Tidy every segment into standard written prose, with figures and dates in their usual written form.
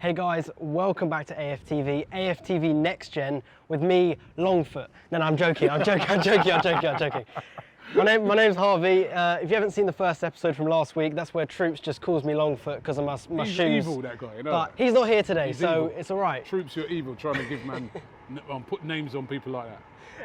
Hey guys, welcome back to AFTV, AFTV Next Gen with me, Longfoot. No, I'm joking. My name's Harvey. If you haven't seen the first episode from last week, that's where Troops just calls me Longfoot because of my shoes. He's evil, that guy, you know. But he's not here today, He's so evil. it's all right. Troops, you're evil, trying to give man, put names on people like that.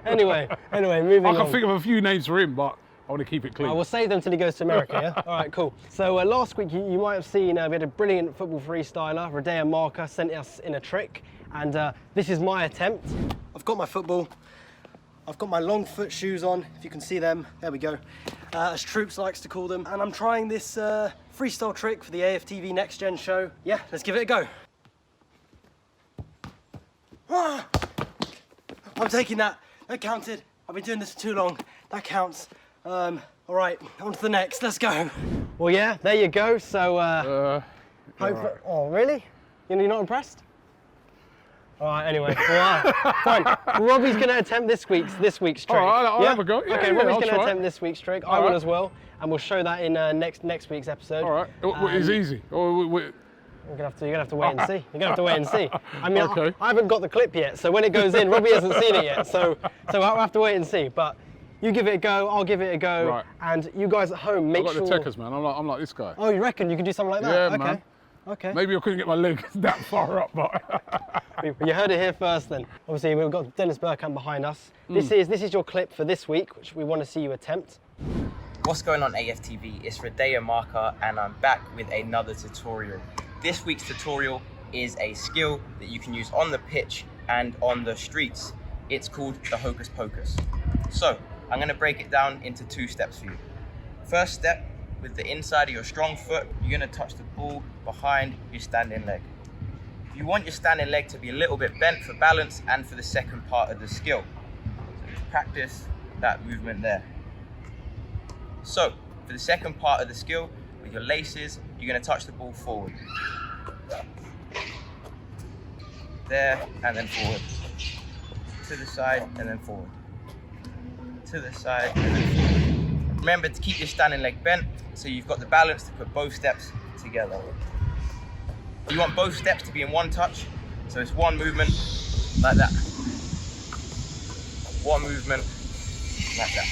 Anyway, moving on. I can think of a few names for him, but I want to keep it clean. We'll save them till he goes to America, yeah? All right, cool. So last week, you might have seen we had a brilliant football freestyler, Pierre-Emerick, sent us in a trick, and this is my attempt. I've got my football, I've got my Longfoot shoes on, if you can see them, there we go, as Troops likes to call them, and I'm trying this freestyle trick for the AFTV Next Gen show. Yeah, let's give it a go. Ah! I'm taking that counted. I've been doing this for too long, that counts. All right, on to the next, let's go. Well, yeah, there you go. So, right. Oh, really? You're not impressed? All right, anyway, fine. Robbie's going to attempt this week's trick. All right, I'll have a go. Yeah, okay, yeah, Robbie's I'll going to try. attempt this week's trick. All I will right. as well, and we'll show that in next week's episode. All right, it's easy. You're gonna have to wait and see. You're gonna have to wait and see. I mean, Okay. I haven't got the clip yet, so when it goes in, Robbie hasn't seen it yet, so I'll have to wait and see. But you give it a go, I'll give it a go, Right. and you guys at home make I've got sure. the techers, man. I'm like this guy. Oh, you reckon you can do something like that? Yeah, okay. man. Okay. Maybe I couldn't get my leg that far up, but You heard it here first then. Obviously, we've got Dennis Bergkamp behind us. This is your clip for this week, which we want to see you attempt. What's going on, AFTV? It's Pierre-Emerick and I'm back with another tutorial. This week's tutorial is a skill that you can use on the pitch and on the streets. It's called the Hocus Pocus. So, I'm going to break it down into 2 steps for you. First step, with the inside of your strong foot, you're going to touch the ball behind your standing leg. You want your standing leg to be a little bit bent for balance and for the second part of the skill. So just practice that movement there. So, for the second part of the skill, with your laces, you're going to touch the ball forward. There, and then forward. To the side, and then forward. To the side, and then forward. Remember to keep your standing leg bent, so you've got the balance to put both steps together. You want both steps to be in one touch, so it's one movement, like that. One movement, like that.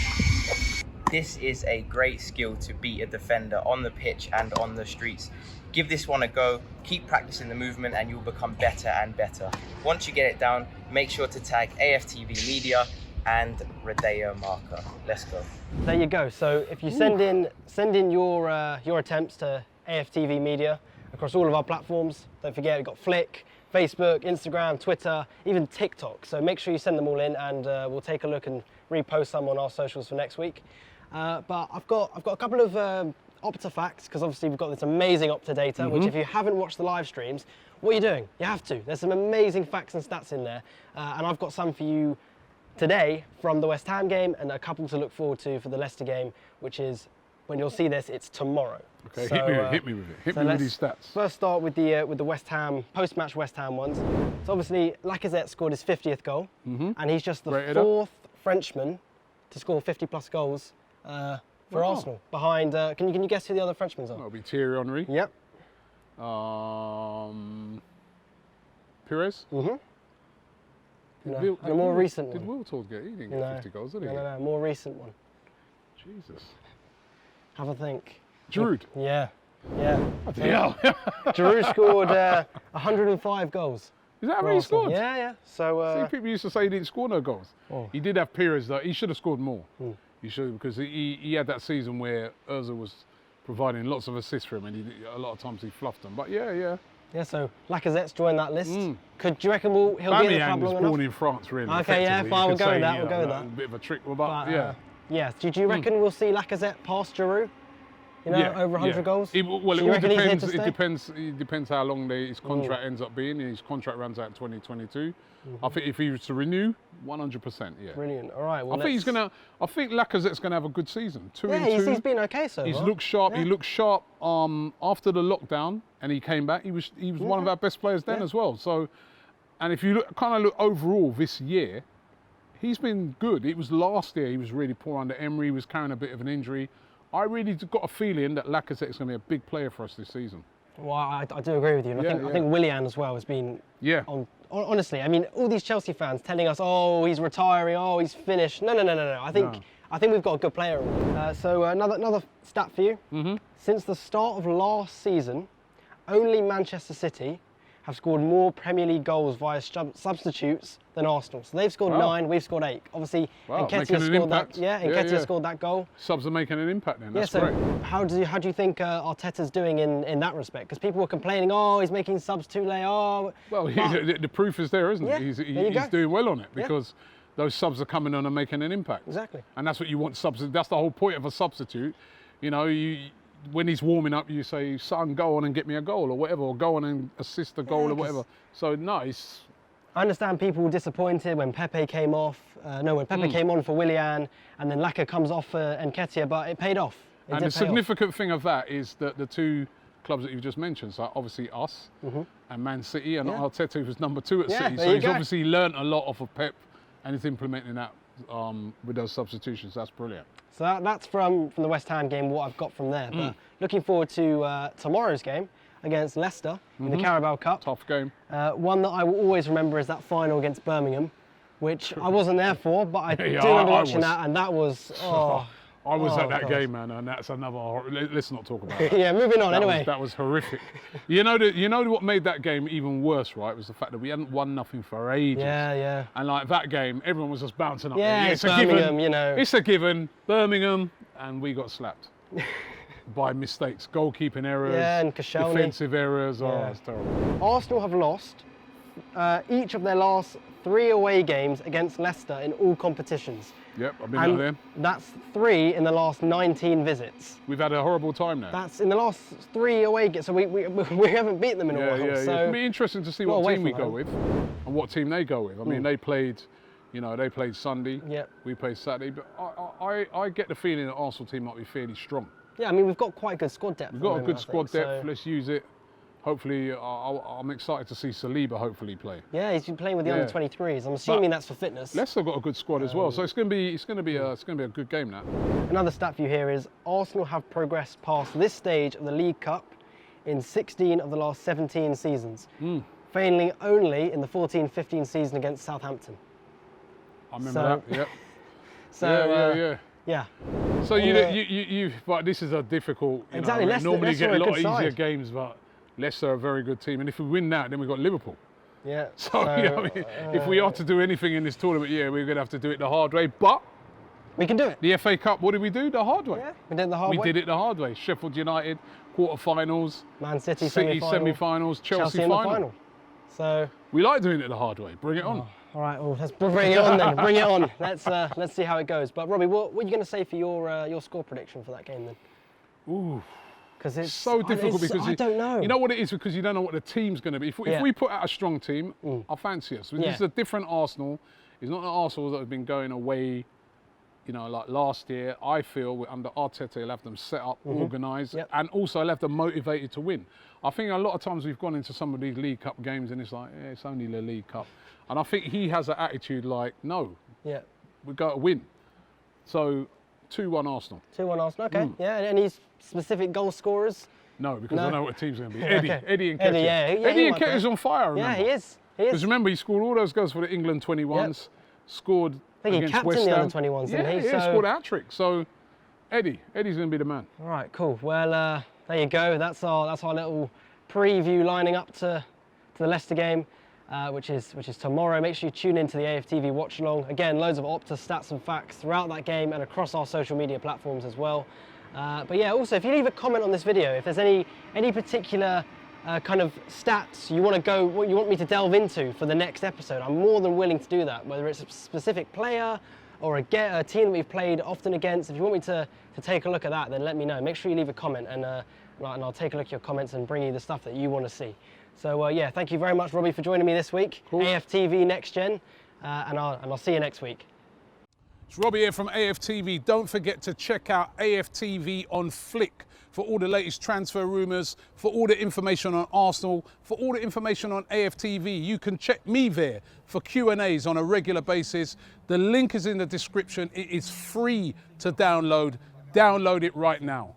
This is a great skill to beat a defender on the pitch and on the streets. Give this one a go, keep practicing the movement and you'll become better and better. Once you get it down, make sure to tag AFTV Media and Pierre-Emerick. Let's go. There you go. So if you send in your attempts to AFTV Media across all of our platforms, don't forget we've got Flick, Facebook, Instagram, Twitter, even TikTok. So make sure you send them all in and we'll take a look and repost some on our socials for next week. But I've got a couple of Opta facts, because obviously we've got this amazing Opta data, which if you haven't watched the live streams, what are you doing? You have to. There's some amazing facts and stats in there. And I've got some for you today from the West Ham game and a couple to look forward to for the Leicester game, which is, when you'll see this, it's tomorrow. okay, So, hit me with it. Hit so me with let's these stats. First start with the West Ham, post-match West Ham ones. So obviously Lacazette scored his 50th goal, and he's just the Rated up. 4th Frenchman to score 50+ goals for Arsenal. Behind, can you guess who the other Frenchmen's are? That'll be Thierry Henry. Yep. Perez. No, a more recent Did one. Wiltord get? He didn't get 50 goals, did he? No, more recent one. Jesus. Have a think. Giroud. Yeah. Yeah. Giroud scored 105 goals. Is that how for many he Arsenal. scored? Yeah. So See, people used to say he didn't score no goals. Oh. He did have periods though. He should have scored more. He should, because he had that season where Ozil was providing lots of assists for him, and a lot of times he fluffed them. But yeah. so Lacazette's joined that list. Do you reckon he'll be in the club Aubameyang was long born enough? in France, really. Okay, yeah, effectively. fine, You we'll could go with say, that, yeah, we'll go with a that. bit of a trick, but But, yeah. Yeah. Do you reckon we'll see Lacazette pass Giroud? You know, over 100 goals? Well, So it you all reckon he's here depends. to stay? It depends how long his contract ends up being. His contract runs out in 2022. I think if he was to renew, 100%. Yeah. Brilliant. All right. Well, I think Lacazette's gonna have a good season. 2 Yeah, and 2. he's been okay so He's far. looked sharp. Yeah. He looked sharp after the lockdown, and he came back. He was one of our best players then as well. So, and if you look overall this year, he's been good. It was last year he was really poor under Emery. He was carrying a bit of an injury. I really got a feeling that Lacazette is going to be a big player for us this season. Well, I do agree with you. And I think Willian as well has been honestly, I mean, all these Chelsea fans telling us, oh, he's retiring, oh, he's finished. No. I think we've got a good player. So another stat for you. Since the start of last season, only Manchester City have scored more Premier League goals via substitutes than Arsenal. So they've scored 9, we've scored 8. Obviously, Nketiah scored that. Yeah, Nketiah scored that goal. Subs are making an impact then. That's so great. How do you think Arteta's doing in that respect? Because people were complaining, oh, he's making subs too late. Oh, well, the proof is there, isn't it? He's doing well on it because those subs are coming on and making an impact. Exactly. And that's what you want. That's the whole point of a substitute. You know, when he's warming up, you say, son, go on and get me a goal or whatever, or go on and assist a goal or whatever. So nice. I understand people were disappointed when Pepe came off. When Pepe came on for Willian, and then Laka comes off for Nketiah, but it paid off. And the significant thing of that is that the two clubs that you've just mentioned, so obviously us and Man City, and Arteta was number 2 at City. So he's obviously learnt a lot off of Pep, and he's implementing that with those substitutions. That's brilliant. So that's from the West Ham game, what I've got from there. But looking forward to tomorrow's game against Leicester in the Carabao Cup. Tough game. One that I will always remember is that final against Birmingham, which I wasn't there for, but I do remember watching that, and that was, I was at that game, man, and that's another. Let's not talk about that. Yeah, moving on. Anyway, that was horrific. You know what made that game even worse, right? Was the fact that we hadn't won nothing for ages. Yeah. And like that game, everyone was just bouncing up. Yeah, it's Birmingham, a given. you know. It's a given. Birmingham, and we got slapped by mistakes, goalkeeping errors, and Koscielny. Defensive errors. Oh, it's terrible. Arsenal have lost each of their last 3 away games against Leicester in all competitions. Yep, I've been out there. That's 3 in the last 19 visits. We've had a horrible time now. That's in the last 3 away games, so we haven't beaten them in a while. Yeah. So it'll be interesting to see what team we go with and what team they go with. I mean, they played Sunday. Yep. We played Saturday, but I get the feeling that Arsenal team might be fairly strong. Yeah, I mean, we've got quite good squad depth. We've got a good squad depth. So let's use it. Hopefully, I'm excited to see Saliba hopefully play. Yeah, he's been playing with the under-23s. I'm assuming that's for fitness. Leicester got a good squad as well, so it's going to be a good game now. Another stat for you here is Arsenal have progressed past this stage of the League Cup in 16 of the last 17 seasons, failing only in the 14-15 season against Southampton. I remember that. Yep. So yeah. So but this is a difficult. Exactly. Leicester, normally Leicester get a lot easier side. Games, but Leicester are a very good team, and if we win that, then we've got Liverpool. Yeah. So if we are to do anything in this tournament, we're going to have to do it the hard way. But we can do it. The FA Cup, what did we do? The hard way. Yeah, we did it the hard way. We did it the hard way. Sheffield United quarter-finals. Man City semi-finals. Chelsea in the final. final. So we like doing it the hard way. Bring it on. All right, well, let's bring it on then. Bring it on. Let's see how it goes. But Robbie, what are you going to say for your score prediction for that game then? Ooh. Because it's so difficult because I don't know. You know what it is, because you don't know what the team's going to be. If we put out a strong team, I fancy us. This is a different Arsenal. It's not an Arsenal that have been going away, like last year. I feel under Arteta, he'll have them set up, organised, and also he'll have them motivated to win. I think a lot of times we've gone into some of these League Cup games and it's like, it's only the League Cup. And I think he has an attitude like, no, we've got to win. So 2-1 Arsenal. 2-1 Arsenal, okay. Yeah, any specific goal scorers? No, because I know what the team's going to be. Eddie and Nketiah. Eddie Nketiah's on fire, remember? Yeah, he is. Because remember, he scored all those goals for the England 21s, scored I think against West Ham. He captained the under-21s, didn't he? Yeah, scored a hat-trick. So Eddie's going to be the man. All right, cool. Well, there you go. That's our little preview lining up to the Leicester game, which is tomorrow. Make sure you tune into the AFTV watch along. Again, loads of Opta stats and facts throughout that game and across our social media platforms as well. But yeah, also if you leave a comment on this video, if there's any particular kind of stats you want me to delve into for the next episode, I'm more than willing to do that. Whether it's a specific player or a team that we've played often against, if you want me to take a look at that, then let me know. Make sure you leave a comment and I'll take a look at your comments and bring you the stuff that you want to see. So yeah, thank you very much, Robbie, for joining me this week. Cool. AFTV Next Gen, and I'll see you next week. It's Robbie here from AFTV. Don't forget to check out AFTV on Flick for all the latest transfer rumours, for all the information on Arsenal, for all the information on AFTV. You can check me there for Q&As on a regular basis. The link is in the description. It is free to download. Download it right now.